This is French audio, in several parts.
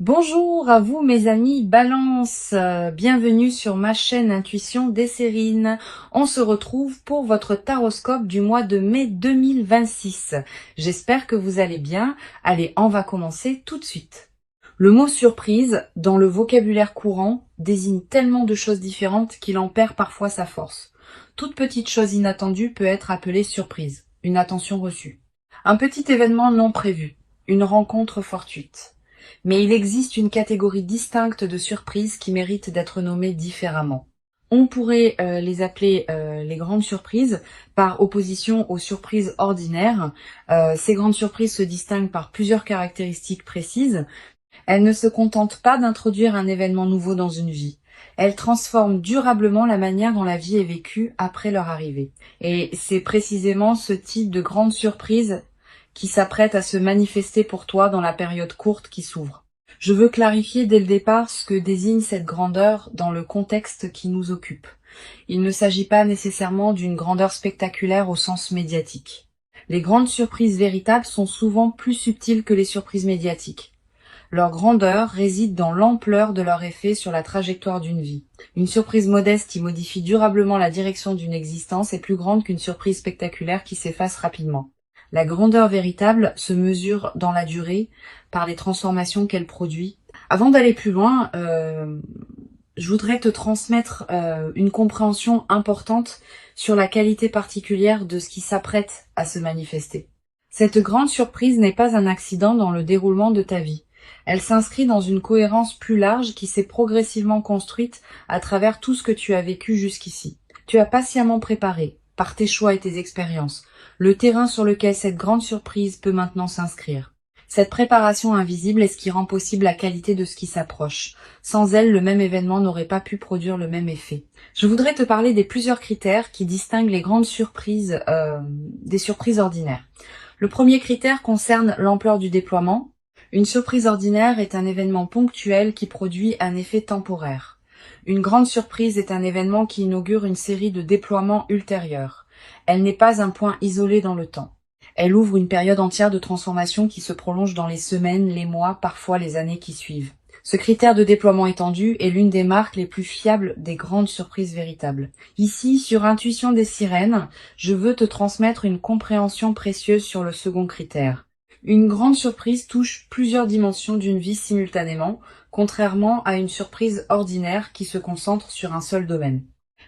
Bonjour à vous mes amis Balance, bienvenue sur ma chaîne Intuition Desserine. On se retrouve pour votre taroscope du mois de mai 2026. J'espère que vous allez bien. Allez, on va commencer tout de suite. Le mot surprise, dans le vocabulaire courant, désigne tellement de choses différentes qu'il en perd parfois sa force. Toute petite chose inattendue peut être appelée surprise, une attention reçue. Un petit événement non prévu, une rencontre fortuite. Mais il existe une catégorie distincte de surprises qui méritent d'être nommées différemment. On pourrait les appeler les grandes surprises par opposition aux surprises ordinaires. Ces grandes surprises se distinguent par plusieurs caractéristiques précises. Elles ne se contentent pas d'introduire un événement nouveau dans une vie. Elles transforment durablement la manière dont la vie est vécue après leur arrivée. Et c'est précisément ce type de grande surprise qui s'apprête à se manifester pour toi dans la période courte qui s'ouvre. Je veux clarifier dès le départ ce que désigne cette grandeur dans le contexte qui nous occupe. Il ne s'agit pas nécessairement d'une grandeur spectaculaire au sens médiatique. Les grandes surprises véritables sont souvent plus subtiles que les surprises médiatiques. Leur grandeur réside dans l'ampleur de leur effet sur la trajectoire d'une vie. Une surprise modeste qui modifie durablement la direction d'une existence est plus grande qu'une surprise spectaculaire qui s'efface rapidement. La grandeur véritable se mesure dans la durée par les transformations qu'elle produit. Avant d'aller plus loin, je voudrais te transmettre une compréhension importante sur la qualité particulière de ce qui s'apprête à se manifester. Cette grande surprise n'est pas un accident dans le déroulement de ta vie. Elle s'inscrit dans une cohérence plus large qui s'est progressivement construite à travers tout ce que tu as vécu jusqu'ici. Tu as patiemment préparé, par tes choix et tes expériences, le terrain sur lequel cette grande surprise peut maintenant s'inscrire. Cette préparation invisible est ce qui rend possible la qualité de ce qui s'approche. Sans elle, le même événement n'aurait pas pu produire le même effet. Je voudrais te parler des plusieurs critères qui distinguent les grandes surprises des surprises ordinaires. Le premier critère concerne l'ampleur du déploiement. Une surprise ordinaire est un événement ponctuel qui produit un effet temporaire. Une grande surprise est un événement qui inaugure une série de déploiements ultérieurs. Elle n'est pas un point isolé dans le temps. Elle ouvre une période entière de transformation qui se prolonge dans les semaines, les mois, parfois les années qui suivent. Ce critère de déploiement étendu est l'une des marques les plus fiables des grandes surprises véritables. Ici, sur Intuition des Sirènes, je veux te transmettre une compréhension précieuse sur le second critère. Une grande surprise touche plusieurs dimensions d'une vie simultanément, contrairement à une surprise ordinaire qui se concentre sur un seul domaine.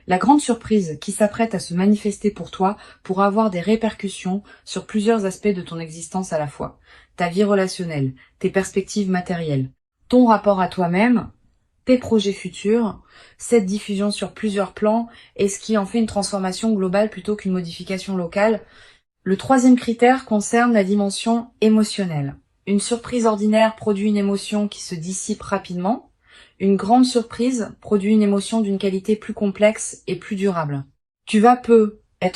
La grande surprise qui s'apprête à se manifester pour toi pourra avoir des répercussions sur plusieurs aspects de ton existence à la fois. Ta vie relationnelle, tes perspectives matérielles, ton rapport à toi-même, tes projets futurs. Cette diffusion sur plusieurs plans est ce qui en fait une transformation globale plutôt qu'une modification locale. Le troisième critère concerne la dimension émotionnelle. Une surprise ordinaire produit une émotion qui se dissipe rapidement. Une grande surprise produit une émotion d'une qualité plus complexe et plus durable. Tu vas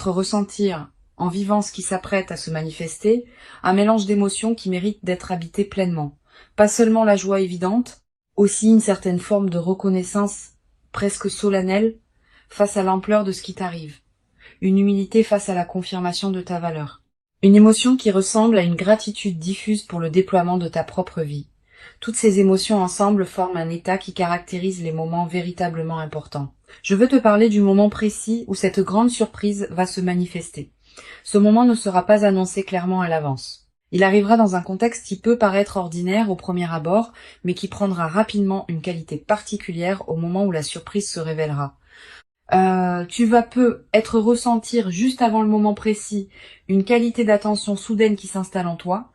ressentir, en vivant ce qui s'apprête à se manifester, un mélange d'émotions qui mérite d'être habité pleinement. Pas seulement la joie évidente, aussi une certaine forme de reconnaissance presque solennelle face à l'ampleur de ce qui t'arrive. Une humilité face à la confirmation de ta valeur. Une émotion qui ressemble à une gratitude diffuse pour le déploiement de ta propre vie. Toutes ces émotions ensemble forment un état qui caractérise les moments véritablement importants. Je veux te parler du moment précis où cette grande surprise va se manifester. Ce moment ne sera pas annoncé clairement à l'avance. Il arrivera dans un contexte qui peut paraître ordinaire au premier abord, mais qui prendra rapidement une qualité particulière au moment où la surprise se révélera. Tu vas ressentir juste avant le moment précis une qualité d'attention soudaine qui s'installe en toi,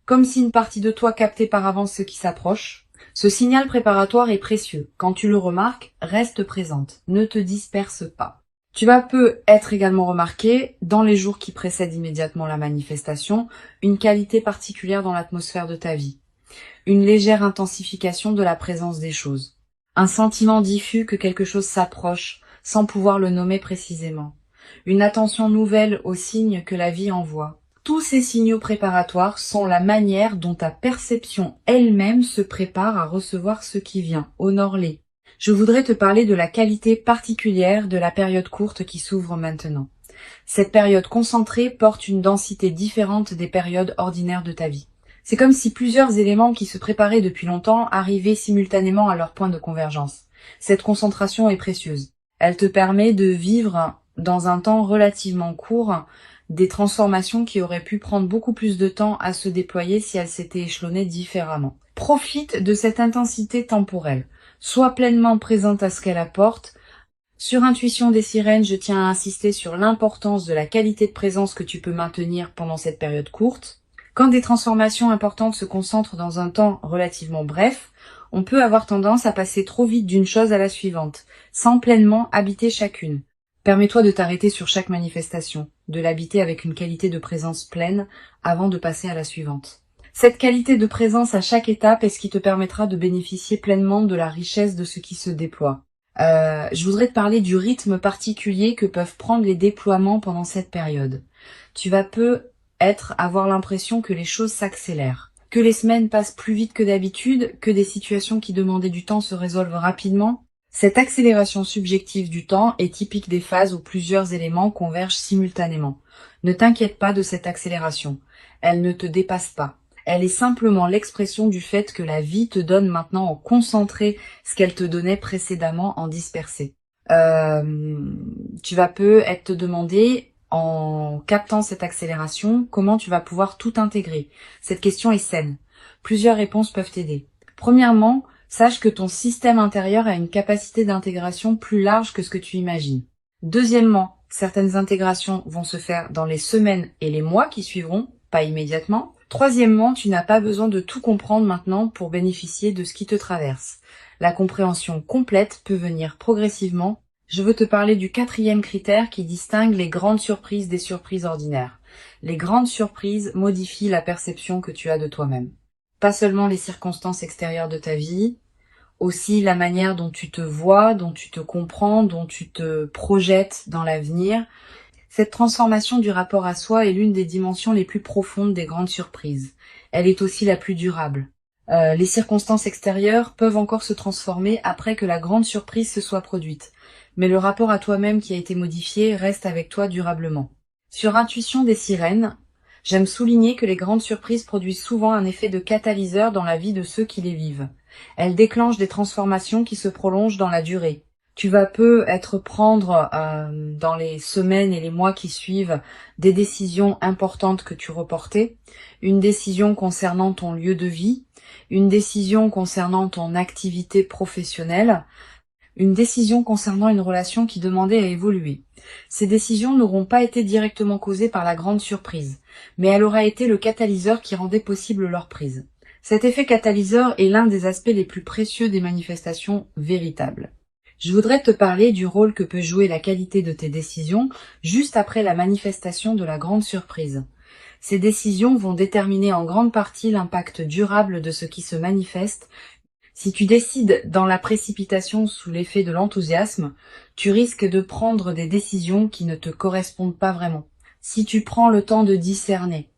comme si une partie de toi captait par avance ce qui s'approche. Ce signal préparatoire est précieux. Quand tu le remarques, reste présente, ne te disperse pas. Tu vas être également remarqué, dans les jours qui précèdent immédiatement la manifestation, une qualité particulière dans l'atmosphère de ta vie. Une légère intensification de la présence des choses. Un sentiment diffus que quelque chose s'approche, sans pouvoir le nommer précisément. Une attention nouvelle aux signes que la vie envoie. Tous ces signaux préparatoires sont la manière dont ta perception elle-même se prépare à recevoir ce qui vient. Honore-les. Je voudrais te parler de la qualité particulière de la période courte qui s'ouvre maintenant. Cette période concentrée porte une densité différente des périodes ordinaires de ta vie. C'est comme si plusieurs éléments qui se préparaient depuis longtemps arrivaient simultanément à leur point de convergence. Cette concentration est précieuse. Elle te permet de vivre dans un temps relativement court des transformations qui auraient pu prendre beaucoup plus de temps à se déployer si elles s'étaient échelonnées différemment. Profite de cette intensité temporelle. Sois pleinement présente à ce qu'elle apporte. Sur Intuition des sirènes, je tiens à insister sur l'importance de la qualité de présence que tu peux maintenir pendant cette période courte. Quand des transformations importantes se concentrent dans un temps relativement bref, on peut avoir tendance à passer trop vite d'une chose à la suivante, sans pleinement habiter chacune. Permets-toi de t'arrêter sur chaque manifestation, de l'habiter avec une qualité de présence pleine avant de passer à la suivante. Cette qualité de présence à chaque étape est ce qui te permettra de bénéficier pleinement de la richesse de ce qui se déploie. Je voudrais te parler du rythme particulier que peuvent prendre les déploiements pendant cette période. Tu vas avoir l'impression que les choses s'accélèrent, que les semaines passent plus vite que d'habitude, que des situations qui demandaient du temps se résolvent rapidement. Cette accélération subjective du temps est typique des phases où plusieurs éléments convergent simultanément. Ne t'inquiète pas de cette accélération. Elle ne te dépasse pas. Elle est simplement l'expression du fait que la vie te donne maintenant en concentré ce qu'elle te donnait précédemment en dispersé. Tu vas peut-être te demander, en captant cette accélération, comment tu vas pouvoir tout intégrer. Cette question est saine. Plusieurs réponses peuvent t'aider. Premièrement, sache que ton système intérieur a une capacité d'intégration plus large que ce que tu imagines. Deuxièmement, certaines intégrations vont se faire dans les semaines et les mois qui suivront, pas immédiatement. Troisièmement, tu n'as pas besoin de tout comprendre maintenant pour bénéficier de ce qui te traverse. La compréhension complète peut venir progressivement. Je veux te parler du 4e critère qui distingue les grandes surprises des surprises ordinaires. Les grandes surprises modifient la perception que tu as de toi-même. Pas seulement les circonstances extérieures de ta vie, aussi la manière dont tu te vois, dont tu te comprends, dont tu te projettes dans l'avenir. Cette transformation du rapport à soi est l'une des dimensions les plus profondes des grandes surprises. Elle est aussi la plus durable. Les circonstances extérieures peuvent encore se transformer après que la grande surprise se soit produite. Mais le rapport à toi-même qui a été modifié reste avec toi durablement. Sur Intuition des sirènes, j'aime souligner que les grandes surprises produisent souvent un effet de catalyseur dans la vie de ceux qui les vivent. Elles déclenchent des transformations qui se prolongent dans la durée. Tu vas peut-être prendre dans les semaines et les mois qui suivent des décisions importantes que tu reportais, une décision concernant ton lieu de vie, une décision concernant ton activité professionnelle, une décision concernant une relation qui demandait à évoluer. Ces décisions n'auront pas été directement causées par la grande surprise, mais elle aura été le catalyseur qui rendait possible leur prise. Cet effet catalyseur est l'un des aspects les plus précieux des manifestations véritables. Je voudrais te parler du rôle que peut jouer la qualité de tes décisions juste après la manifestation de la grande surprise. Ces décisions vont déterminer en grande partie l'impact durable de ce qui se manifeste. Si tu décides dans la précipitation sous l'effet de l'enthousiasme, tu risques de prendre des décisions qui ne te correspondent pas vraiment. Si tu prends le temps de discerner,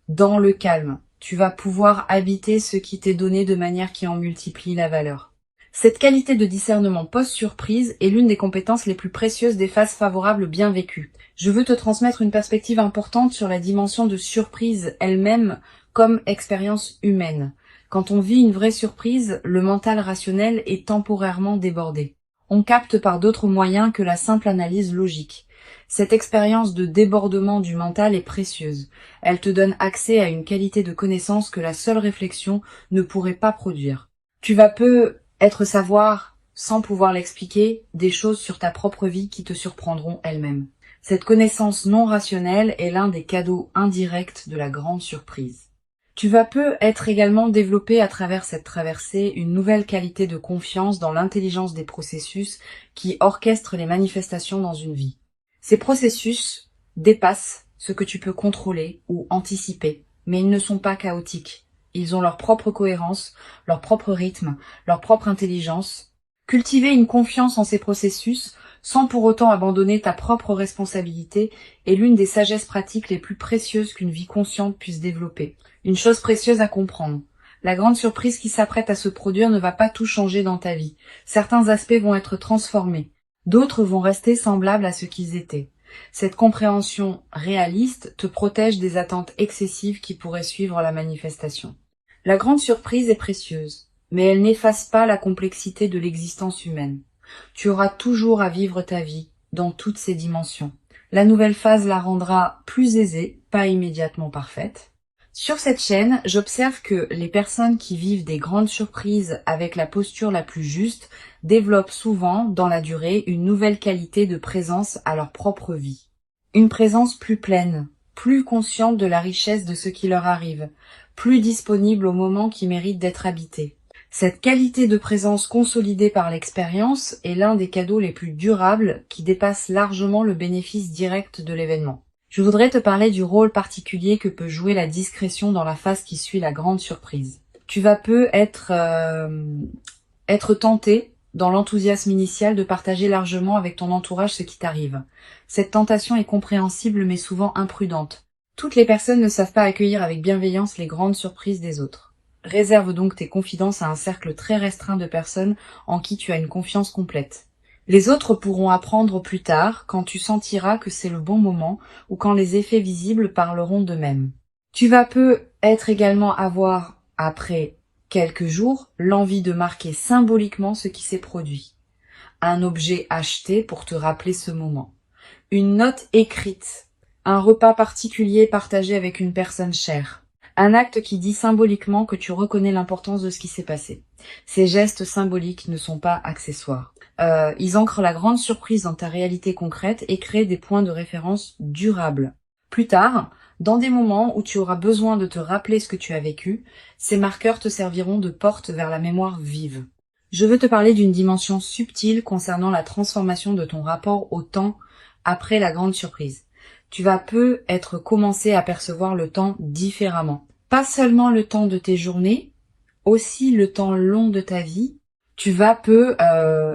dans le calme, tu vas pouvoir habiter ce qui t'est donné de manière qui en multiplie la valeur. Cette qualité de discernement post-surprise est l'une des compétences les plus précieuses des phases favorables bien vécues. Je veux te transmettre une perspective importante sur la dimension de surprise elle-même comme expérience humaine. Quand on vit une vraie surprise, le mental rationnel est temporairement débordé. On capte par d'autres moyens que la simple analyse logique. Cette expérience de débordement du mental est précieuse. Elle te donne accès à une qualité de connaissance que la seule réflexion ne pourrait pas produire. Tu vas peut-être savoir, sans pouvoir l'expliquer, des choses sur ta propre vie qui te surprendront elles-mêmes. Cette connaissance non rationnelle est l'un des cadeaux indirects de la grande surprise. Tu vas peut-être également développer à travers cette traversée une nouvelle qualité de confiance dans l'intelligence des processus qui orchestrent les manifestations dans une vie. Ces processus dépassent ce que tu peux contrôler ou anticiper, mais ils ne sont pas chaotiques. Ils ont leur propre cohérence, leur propre rythme, leur propre intelligence. Cultiver une confiance en ces processus, sans pour autant abandonner ta propre responsabilité, est l'une des sagesses pratiques les plus précieuses qu'une vie consciente puisse développer. Une chose précieuse à comprendre. La grande surprise qui s'apprête à se produire ne va pas tout changer dans ta vie. Certains aspects vont être transformés. D'autres vont rester semblables à ce qu'ils étaient. Cette compréhension réaliste te protège des attentes excessives qui pourraient suivre la manifestation. La grande surprise est précieuse, mais elle n'efface pas la complexité de l'existence humaine. Tu auras toujours à vivre ta vie, dans toutes ses dimensions. La nouvelle phase la rendra plus aisée, pas immédiatement parfaite. Sur cette chaîne, j'observe que les personnes qui vivent des grandes surprises avec la posture la plus juste développent souvent, dans la durée, une nouvelle qualité de présence à leur propre vie. Une présence plus pleine, plus consciente de la richesse de ce qui leur arrive, plus disponible au moment qui mérite d'être habité. Cette qualité de présence consolidée par l'expérience est l'un des cadeaux les plus durables qui dépasse largement le bénéfice direct de l'événement. Je voudrais te parler du rôle particulier que peut jouer la discrétion dans la phase qui suit la grande surprise. Tu vas peu être tenté, dans l'enthousiasme initial, de partager largement avec ton entourage ce qui t'arrive. Cette tentation est compréhensible mais souvent imprudente. Toutes les personnes ne savent pas accueillir avec bienveillance les grandes surprises des autres. Réserve donc tes confidences à un cercle très restreint de personnes en qui tu as une confiance complète. Les autres pourront apprendre plus tard, quand tu sentiras que c'est le bon moment ou quand les effets visibles parleront d'eux-mêmes. Tu vas peu être également avoir, après quelques jours, l'envie de marquer symboliquement ce qui s'est produit. Un objet acheté pour te rappeler ce moment. Une note écrite. Un repas particulier partagé avec une personne chère. Un acte qui dit symboliquement que tu reconnais l'importance de ce qui s'est passé. Ces gestes symboliques ne sont pas accessoires. Ils ancrent la grande surprise dans ta réalité concrète et créent des points de référence durables. Plus tard, dans des moments où tu auras besoin de te rappeler ce que tu as vécu, ces marqueurs te serviront de porte vers la mémoire vive. Je veux te parler d'une dimension subtile concernant la transformation de ton rapport au temps après la grande surprise. Tu vas peu être commencé à percevoir le temps différemment. Pas seulement le temps de tes journées, aussi le temps long de ta vie. Tu vas peu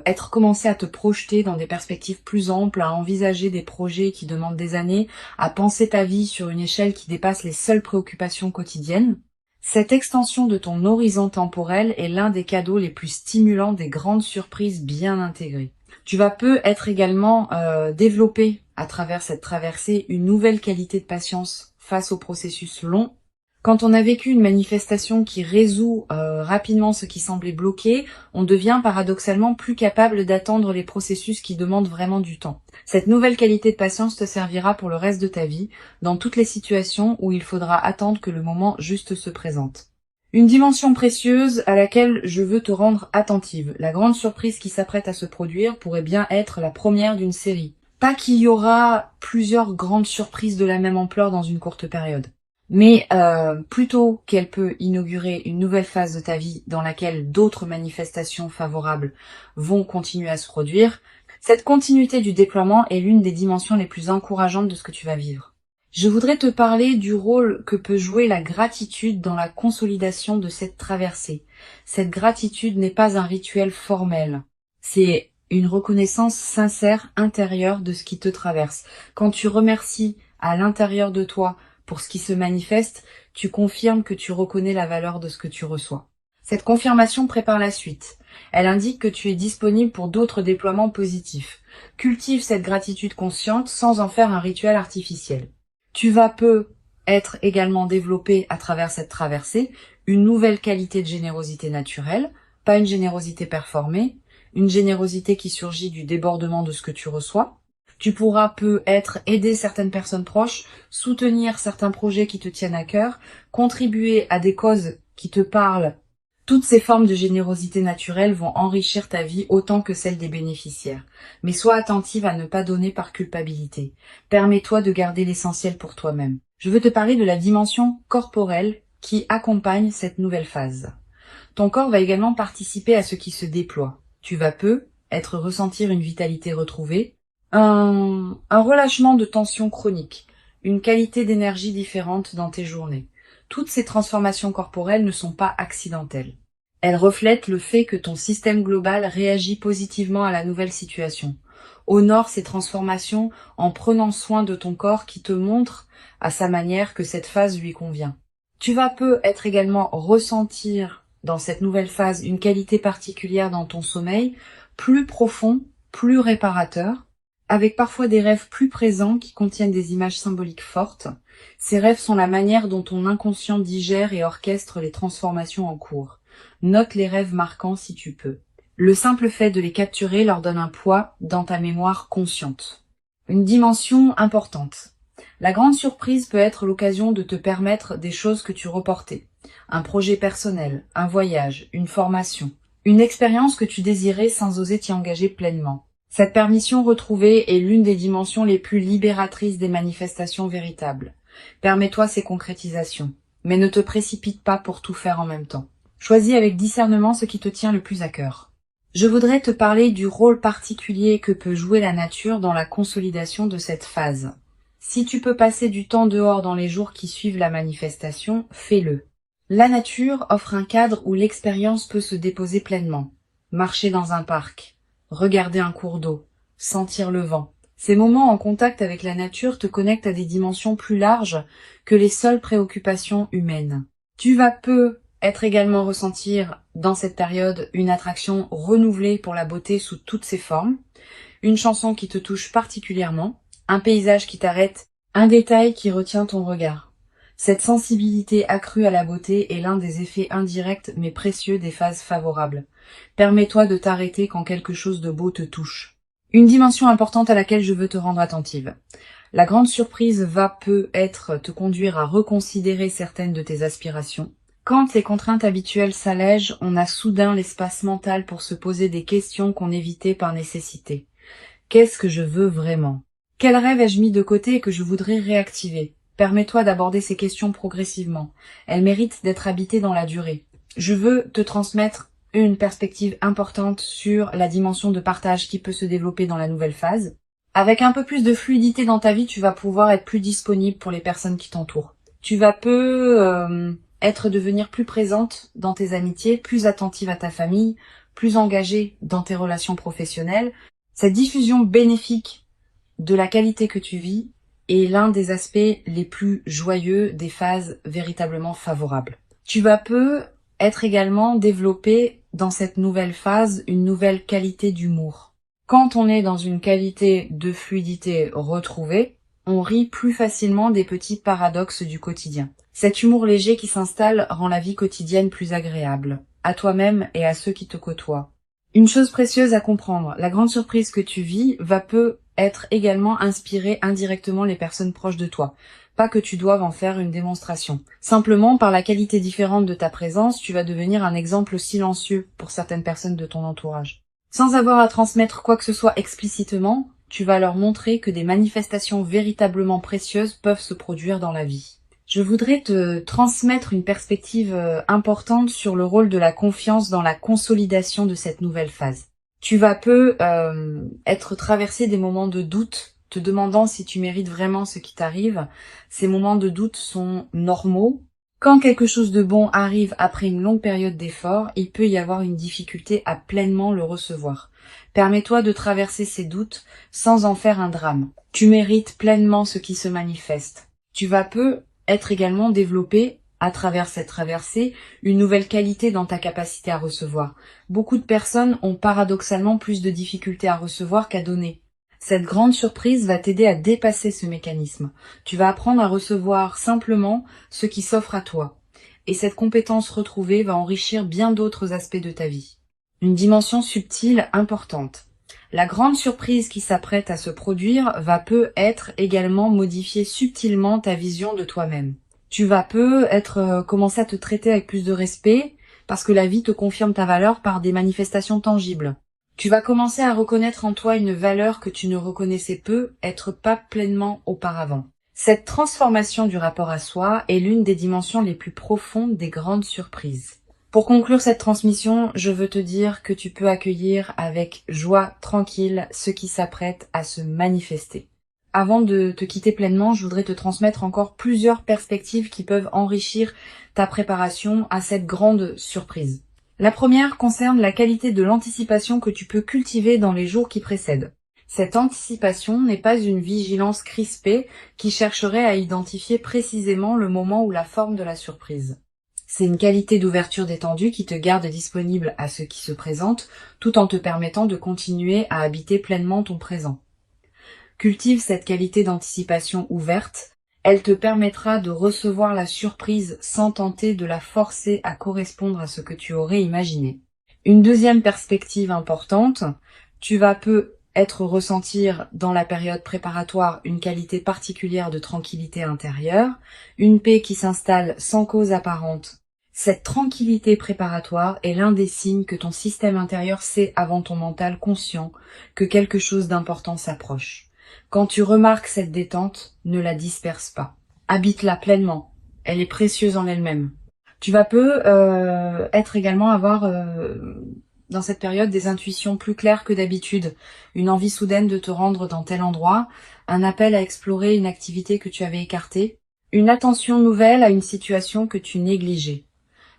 être commencé à te projeter dans des perspectives plus amples, à envisager des projets qui demandent des années, à penser ta vie sur une échelle qui dépasse les seules préoccupations quotidiennes. Cette extension de ton horizon temporel est l'un des cadeaux les plus stimulants des grandes surprises bien intégrées. Tu vas peu être également développé à travers cette traversée une nouvelle qualité de patience face au processus long. Quand on a vécu une manifestation qui résout rapidement ce qui semblait bloqué, on devient paradoxalement plus capable d'attendre les processus qui demandent vraiment du temps. Cette nouvelle qualité de patience te servira pour le reste de ta vie, dans toutes les situations où il faudra attendre que le moment juste se présente. Une dimension précieuse à laquelle je veux te rendre attentive. La grande surprise qui s'apprête à se produire pourrait bien être la première d'une série. Pas qu'il y aura plusieurs grandes surprises de la même ampleur dans une courte période. Mais plutôt qu'elle peut inaugurer une nouvelle phase de ta vie dans laquelle d'autres manifestations favorables vont continuer à se produire, cette continuité du déploiement est l'une des dimensions les plus encourageantes de ce que tu vas vivre. Je voudrais te parler du rôle que peut jouer la gratitude dans la consolidation de cette traversée. Cette gratitude n'est pas un rituel formel, c'est une reconnaissance sincère intérieure de ce qui te traverse. Quand tu remercies à l'intérieur de toi pour ce qui se manifeste, tu confirmes que tu reconnais la valeur de ce que tu reçois. Cette confirmation prépare la suite. Elle indique que tu es disponible pour d'autres déploiements positifs. Cultive cette gratitude consciente sans en faire un rituel artificiel. Tu vas peu être également développé à travers cette traversée une nouvelle qualité de générosité naturelle, pas une générosité performée, une générosité qui surgit du débordement de ce que tu reçois. Tu pourras peu être aider certaines personnes proches, soutenir certains projets qui te tiennent à cœur, contribuer à des causes qui te parlent. Toutes ces formes de générosité naturelle vont enrichir ta vie autant que celle des bénéficiaires. Mais sois attentive à ne pas donner par culpabilité. Permets-toi de garder l'essentiel pour toi-même. Je veux te parler de la dimension corporelle qui accompagne cette nouvelle phase. Ton corps va également participer à ce qui se déploie. Tu vas peu ressentir une vitalité retrouvée, un relâchement de tension chronique, une qualité d'énergie différente dans tes journées. Toutes ces transformations corporelles ne sont pas accidentelles. Elles reflètent le fait que ton système global réagit positivement à la nouvelle situation. Honore ces transformations en prenant soin de ton corps qui te montre à sa manière que cette phase lui convient. Tu vas peu être également ressentir dans cette nouvelle phase une qualité particulière dans ton sommeil, plus profond, plus réparateur. avec parfois des rêves plus présents qui contiennent des images symboliques fortes. Ces rêves sont la manière dont ton inconscient digère et orchestre les transformations en cours. Note les rêves marquants si tu peux. Le simple fait de les capturer leur donne un poids dans ta mémoire consciente. Une dimension importante. La grande surprise peut être l'occasion de te permettre des choses que tu reportais. Un projet personnel, un voyage, une formation, une expérience que tu désirais sans oser t'y engager pleinement. Cette permission retrouvée est l'une des dimensions les plus libératrices des manifestations véritables. Permets-toi ces concrétisations, mais ne te précipite pas pour tout faire en même temps. Choisis avec discernement ce qui te tient le plus à cœur. Je voudrais te parler du rôle particulier que peut jouer la nature dans la consolidation de cette phase. Si tu peux passer du temps dehors dans les jours qui suivent la manifestation, fais-le. La nature offre un cadre où l'expérience peut se déposer pleinement. Marcher dans un parc, regarder un cours d'eau, sentir le vent. Ces moments en contact avec la nature te connectent à des dimensions plus larges que les seules préoccupations humaines. Tu vas être également ressentir dans cette période une attraction renouvelée pour la beauté sous toutes ses formes, une chanson qui te touche particulièrement, un paysage qui t'arrête, un détail qui retient ton regard. Cette sensibilité accrue à la beauté est l'un des effets indirects mais précieux des phases favorables. Permets-toi de t'arrêter quand quelque chose de beau te touche. Une dimension importante à laquelle je veux te rendre attentive. La grande surprise va peut-être te conduire à reconsidérer certaines de tes aspirations. Quand les contraintes habituelles s'allègent, on a soudain l'espace mental pour se poser des questions qu'on évitait par nécessité. Qu'est-ce que je veux vraiment? Quel rêve ai-je mis de côté et que je voudrais réactiver? Permets-toi d'aborder ces questions progressivement. Elles méritent d'être habitées dans la durée. Je veux te transmettre une perspective importante sur la dimension de partage qui peut se développer dans la nouvelle phase. Avec un peu plus de fluidité dans ta vie, tu vas pouvoir être plus disponible pour les personnes qui t'entourent. Tu vas devenir plus présente dans tes amitiés, plus attentive à ta famille, plus engagée dans tes relations professionnelles. Cette diffusion bénéfique de la qualité que tu vis est l'un des aspects les plus joyeux des phases véritablement favorables. Tu vas être également développé dans cette nouvelle phase une nouvelle qualité d'humour. Quand on est dans une qualité de fluidité retrouvée, on rit plus facilement des petits paradoxes du quotidien. Cet humour léger qui s'installe rend la vie quotidienne plus agréable, à toi-même et à ceux qui te côtoient. Une chose précieuse à comprendre, la grande surprise que tu vis va être également inspirer indirectement les personnes proches de toi. Pas que tu doives en faire une démonstration. Simplement, par la qualité différente de ta présence, tu vas devenir un exemple silencieux pour certaines personnes de ton entourage. Sans avoir à transmettre quoi que ce soit explicitement, tu vas leur montrer que des manifestations véritablement précieuses peuvent se produire dans la vie. Je voudrais te transmettre une perspective importante sur le rôle de la confiance dans la consolidation de cette nouvelle phase. Tu vas être traversé des moments de doute, te demandant si tu mérites vraiment ce qui t'arrive. Ces moments de doute sont normaux. Quand quelque chose de bon arrive après une longue période d'effort, il peut y avoir une difficulté à pleinement le recevoir. Permets-toi de traverser ces doutes sans en faire un drame. Tu mérites pleinement ce qui se manifeste. Tu vas être également développé, à travers cette traversée, une nouvelle qualité dans ta capacité à recevoir. Beaucoup de personnes ont paradoxalement plus de difficultés à recevoir qu'à donner. Cette grande surprise va t'aider à dépasser ce mécanisme. Tu vas apprendre à recevoir simplement ce qui s'offre à toi. Et cette compétence retrouvée va enrichir bien d'autres aspects de ta vie. Une dimension subtile importante. La grande surprise qui s'apprête à se produire va être également modifier subtilement ta vision de toi-même. Tu vas commencer à te traiter avec plus de respect parce que la vie te confirme ta valeur par des manifestations tangibles. Tu vas commencer à reconnaître en toi une valeur que tu ne reconnaissais être pas pleinement auparavant. Cette transformation du rapport à soi est l'une des dimensions les plus profondes des grandes surprises. Pour conclure cette transmission, je veux te dire que tu peux accueillir avec joie tranquille ce qui s'apprête à se manifester. Avant de te quitter pleinement, je voudrais te transmettre encore plusieurs perspectives qui peuvent enrichir ta préparation à cette grande surprise. La première concerne la qualité de l'anticipation que tu peux cultiver dans les jours qui précèdent. Cette anticipation n'est pas une vigilance crispée qui chercherait à identifier précisément le moment ou la forme de la surprise. C'est une qualité d'ouverture détendue qui te garde disponible à ce qui se présente, tout en te permettant de continuer à habiter pleinement ton présent. Cultive cette qualité d'anticipation ouverte. Elle te permettra de recevoir la surprise sans tenter de la forcer à correspondre à ce que tu aurais imaginé. Une deuxième perspective importante, tu vas peut-être ressentir dans la période préparatoire une qualité particulière de tranquillité intérieure, une paix qui s'installe sans cause apparente. Cette tranquillité préparatoire est l'un des signes que ton système intérieur sait avant ton mental conscient que quelque chose d'important s'approche. Quand tu remarques cette détente, ne la disperse pas. Habite-la pleinement. Elle est précieuse en elle-même. Tu vas être également avoir dans cette période des intuitions plus claires que d'habitude, une envie soudaine de te rendre dans tel endroit, un appel à explorer une activité que tu avais écartée, une attention nouvelle à une situation que tu négligeais.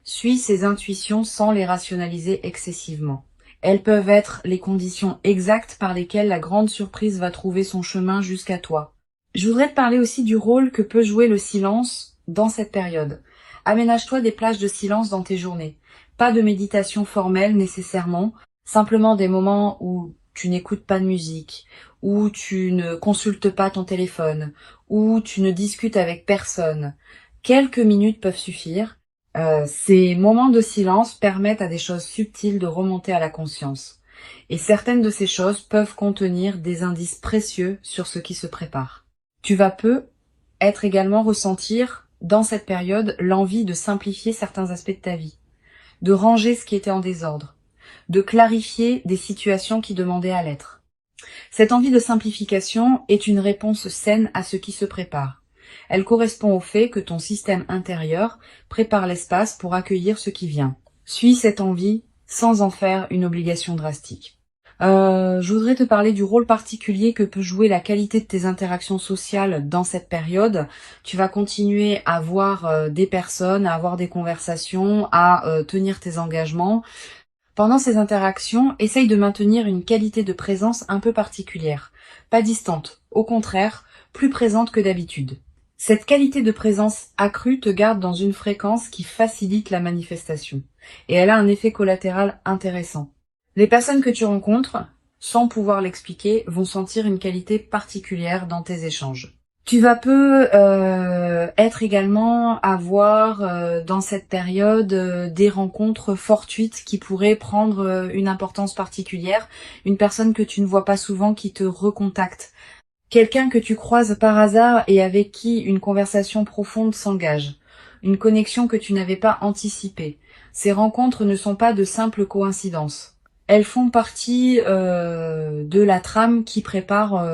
Suis ces intuitions sans les rationaliser excessivement. Elles peuvent être les conditions exactes par lesquelles la grande surprise va trouver son chemin jusqu'à toi. Je voudrais te parler aussi du rôle que peut jouer le silence dans cette période. Aménage-toi des plages de silence dans tes journées. Pas de méditation formelle nécessairement, simplement des moments où tu n'écoutes pas de musique, où tu ne consultes pas ton téléphone, où tu ne discutes avec personne. Quelques minutes peuvent suffire. Ces moments de silence permettent à des choses subtiles de remonter à la conscience. Et certaines de ces choses peuvent contenir des indices précieux sur ce qui se prépare. Tu vas être également ressentir dans cette période l'envie de simplifier certains aspects de ta vie, de ranger ce qui était en désordre, de clarifier des situations qui demandaient à l'être. Cette envie de simplification est une réponse saine à ce qui se prépare. Elle correspond au fait que ton système intérieur prépare l'espace pour accueillir ce qui vient. Suis cette envie sans en faire une obligation drastique. Je voudrais te parler du rôle particulier que peut jouer la qualité de tes interactions sociales dans cette période. Tu vas continuer à voir des personnes, à avoir des conversations, à tenir tes engagements. Pendant ces interactions, essaye de maintenir une qualité de présence un peu particulière. Pas distante, au contraire, plus présente que d'habitude. Cette qualité de présence accrue te garde dans une fréquence qui facilite la manifestation. Et elle a un effet collatéral intéressant. Les personnes que tu rencontres, sans pouvoir l'expliquer, vont sentir une qualité particulière dans tes échanges. Tu vas être également avoir dans cette période des rencontres fortuites qui pourraient prendre une importance particulière. Une personne que tu ne vois pas souvent qui te recontacte. Quelqu'un que tu croises par hasard et avec qui une conversation profonde s'engage. Une connexion que tu n'avais pas anticipée. Ces rencontres ne sont pas de simples coïncidences. Elles font partie de la trame qui prépare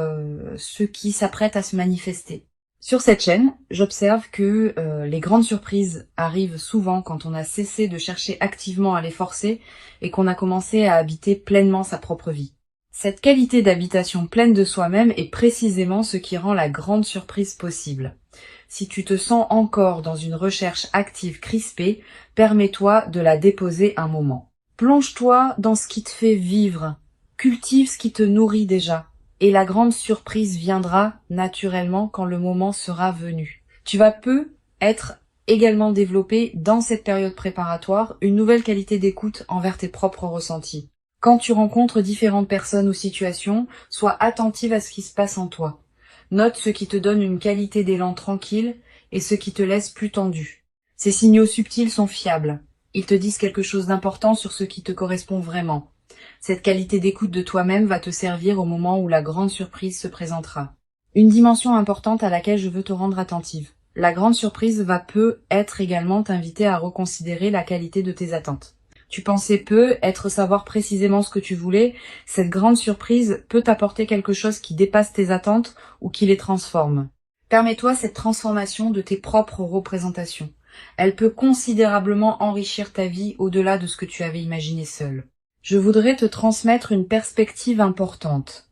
ce qui s'apprête à se manifester. Sur cette chaîne, j'observe que les grandes surprises arrivent souvent quand on a cessé de chercher activement à les forcer et qu'on a commencé à habiter pleinement sa propre vie. Cette qualité d'habitation pleine de soi-même est précisément ce qui rend la grande surprise possible. Si tu te sens encore dans une recherche active crispée, permets-toi de la déposer un moment. Plonge-toi dans ce qui te fait vivre, cultive ce qui te nourrit déjà, et la grande surprise viendra naturellement quand le moment sera venu. Tu vas être également développé dans cette période préparatoire une nouvelle qualité d'écoute envers tes propres ressentis. Quand tu rencontres différentes personnes ou situations, sois attentive à ce qui se passe en toi. Note ce qui te donne une qualité d'élan tranquille et ce qui te laisse plus tendu. Ces signaux subtils sont fiables. Ils te disent quelque chose d'important sur ce qui te correspond vraiment. Cette qualité d'écoute de toi-même va te servir au moment où la grande surprise se présentera. Une dimension importante à laquelle je veux te rendre attentive. La grande surprise va être également t'inviter à reconsidérer la qualité de tes attentes. Tu pensais savoir précisément ce que tu voulais, cette grande surprise peut t'apporter quelque chose qui dépasse tes attentes ou qui les transforme. Permets-toi cette transformation de tes propres représentations. Elle peut considérablement enrichir ta vie au-delà de ce que tu avais imaginé seul. Je voudrais te transmettre une perspective importante.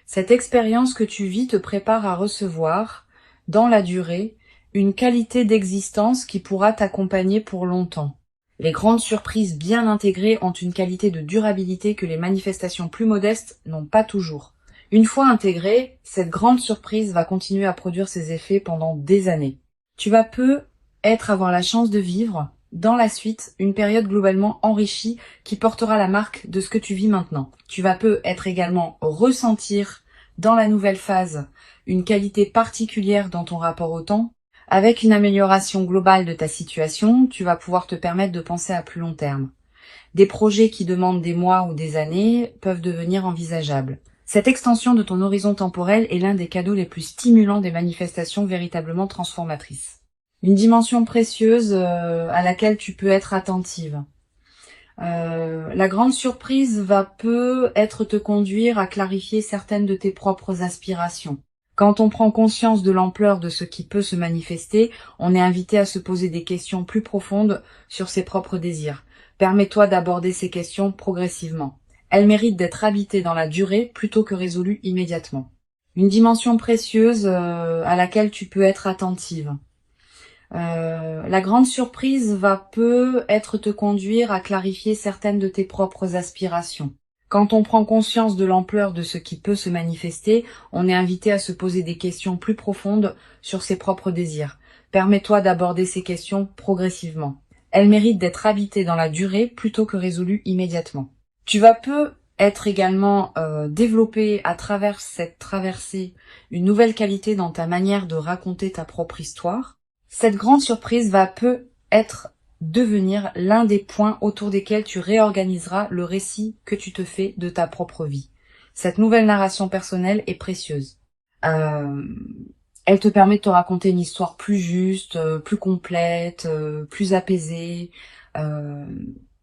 Cette expérience que tu vis te prépare à recevoir, dans la durée, une qualité d'existence qui pourra t'accompagner pour longtemps. Les grandes surprises bien intégrées ont une qualité de durabilité que les manifestations plus modestes n'ont pas toujours. Une fois intégrée, cette grande surprise va continuer à produire ses effets pendant des années. Tu vas avoir la chance de vivre, dans la suite, une période globalement enrichie qui portera la marque de ce que tu vis maintenant. Tu vas être également ressentir dans la nouvelle phase, une qualité particulière dans ton rapport au temps. Avec une amélioration globale de ta situation, tu vas pouvoir te permettre de penser à plus long terme. Des projets qui demandent des mois ou des années peuvent devenir envisageables. Cette extension de ton horizon temporel est l'un des cadeaux les plus stimulants des manifestations véritablement transformatrices. Une dimension précieuse à laquelle tu peux être attentive. La grande surprise va peut-être te conduire à clarifier certaines de tes propres aspirations. Quand on prend conscience de l'ampleur de ce qui peut se manifester, on est invité à se poser des questions plus profondes sur ses propres désirs. Permets-toi d'aborder ces questions progressivement. Elles méritent d'être habitées dans la durée plutôt que résolues immédiatement. Une dimension précieuse à laquelle tu peux être attentive. La grande surprise va peut-être te conduire à clarifier certaines de tes propres aspirations. Quand on prend conscience de l'ampleur de ce qui peut se manifester, on est invité à se poser des questions plus profondes sur ses propres désirs. Permets-toi d'aborder ces questions progressivement. Elles méritent d'être habitées dans la durée plutôt que résolues immédiatement. Tu vas être également développer à travers cette traversée une nouvelle qualité dans ta manière de raconter ta propre histoire. Cette grande surprise va devenir l'un des points autour desquels tu réorganiseras le récit que tu te fais de ta propre vie. Cette nouvelle narration personnelle est précieuse. Elle te permet de te raconter une histoire plus juste, plus complète, plus apaisée.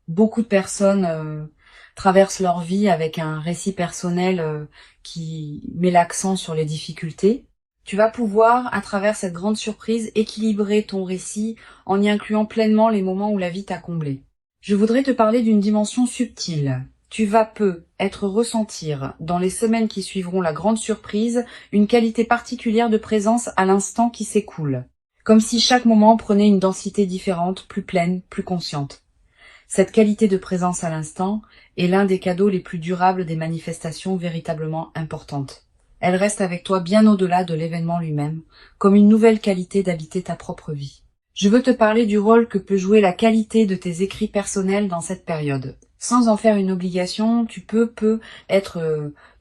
Beaucoup de personnes traversent leur vie avec un récit personnel qui met l'accent sur les difficultés. Tu vas pouvoir, à travers cette grande surprise, équilibrer ton récit en y incluant pleinement les moments où la vie t'a comblé. Je voudrais te parler d'une dimension subtile. Tu vas ressentir, dans les semaines qui suivront la grande surprise, une qualité particulière de présence à l'instant qui s'écoule. Comme si chaque moment prenait une densité différente, plus pleine, plus consciente. Cette qualité de présence à l'instant est l'un des cadeaux les plus durables des manifestations véritablement importantes. Elle reste avec toi bien au-delà de l'événement lui-même, comme une nouvelle qualité d'habiter ta propre vie. Je veux te parler du rôle que peut jouer la qualité de tes écrits personnels dans cette période. Sans en faire une obligation, tu peux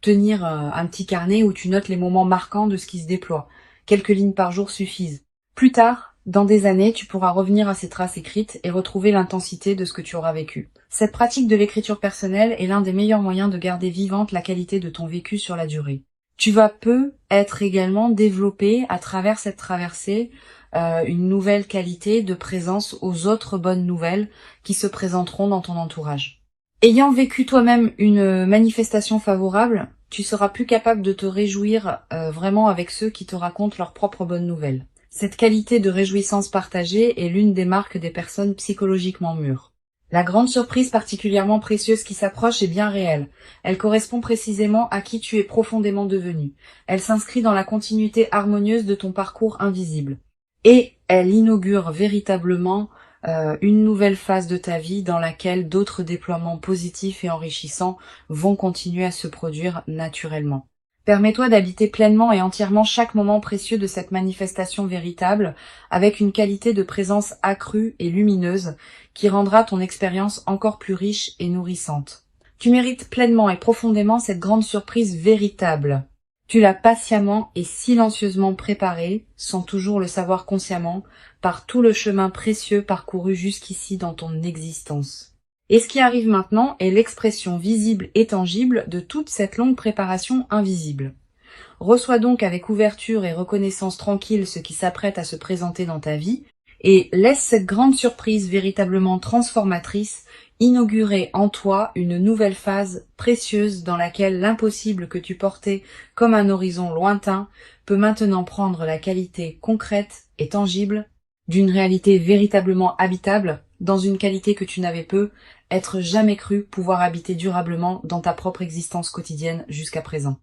tenir un petit carnet où tu notes les moments marquants de ce qui se déploie. Quelques lignes par jour suffisent. Plus tard, dans des années, tu pourras revenir à ces traces écrites et retrouver l'intensité de ce que tu auras vécu. Cette pratique de l'écriture personnelle est l'un des meilleurs moyens de garder vivante la qualité de ton vécu sur la durée. Tu vas être également développé à travers cette traversée une nouvelle qualité de présence aux autres bonnes nouvelles qui se présenteront dans ton entourage. Ayant vécu toi-même une manifestation favorable, tu seras plus capable de te réjouir vraiment avec ceux qui te racontent leurs propres bonnes nouvelles. Cette qualité de réjouissance partagée est l'une des marques des personnes psychologiquement mûres. La grande surprise particulièrement précieuse qui s'approche est bien réelle. Elle correspond précisément à qui tu es profondément devenu. Elle s'inscrit dans la continuité harmonieuse de ton parcours invisible. Et elle inaugure véritablement une nouvelle phase de ta vie dans laquelle d'autres déploiements positifs et enrichissants vont continuer à se produire naturellement. Permets-toi d'habiter pleinement et entièrement chaque moment précieux de cette manifestation véritable avec une qualité de présence accrue et lumineuse qui rendra ton expérience encore plus riche et nourrissante. Tu mérites pleinement et profondément cette grande surprise véritable. Tu l'as patiemment et silencieusement préparée, sans toujours le savoir consciemment, par tout le chemin précieux parcouru jusqu'ici dans ton existence. Et ce qui arrive maintenant est l'expression visible et tangible de toute cette longue préparation invisible. Reçois donc avec ouverture et reconnaissance tranquille ce qui s'apprête à se présenter dans ta vie, et laisse cette grande surprise véritablement transformatrice inaugurer en toi une nouvelle phase précieuse dans laquelle l'impossible que tu portais comme un horizon lointain peut maintenant prendre la qualité concrète et tangible d'une réalité véritablement habitable dans une qualité que tu n'avais être jamais cru pouvoir habiter durablement dans ta propre existence quotidienne jusqu'à présent.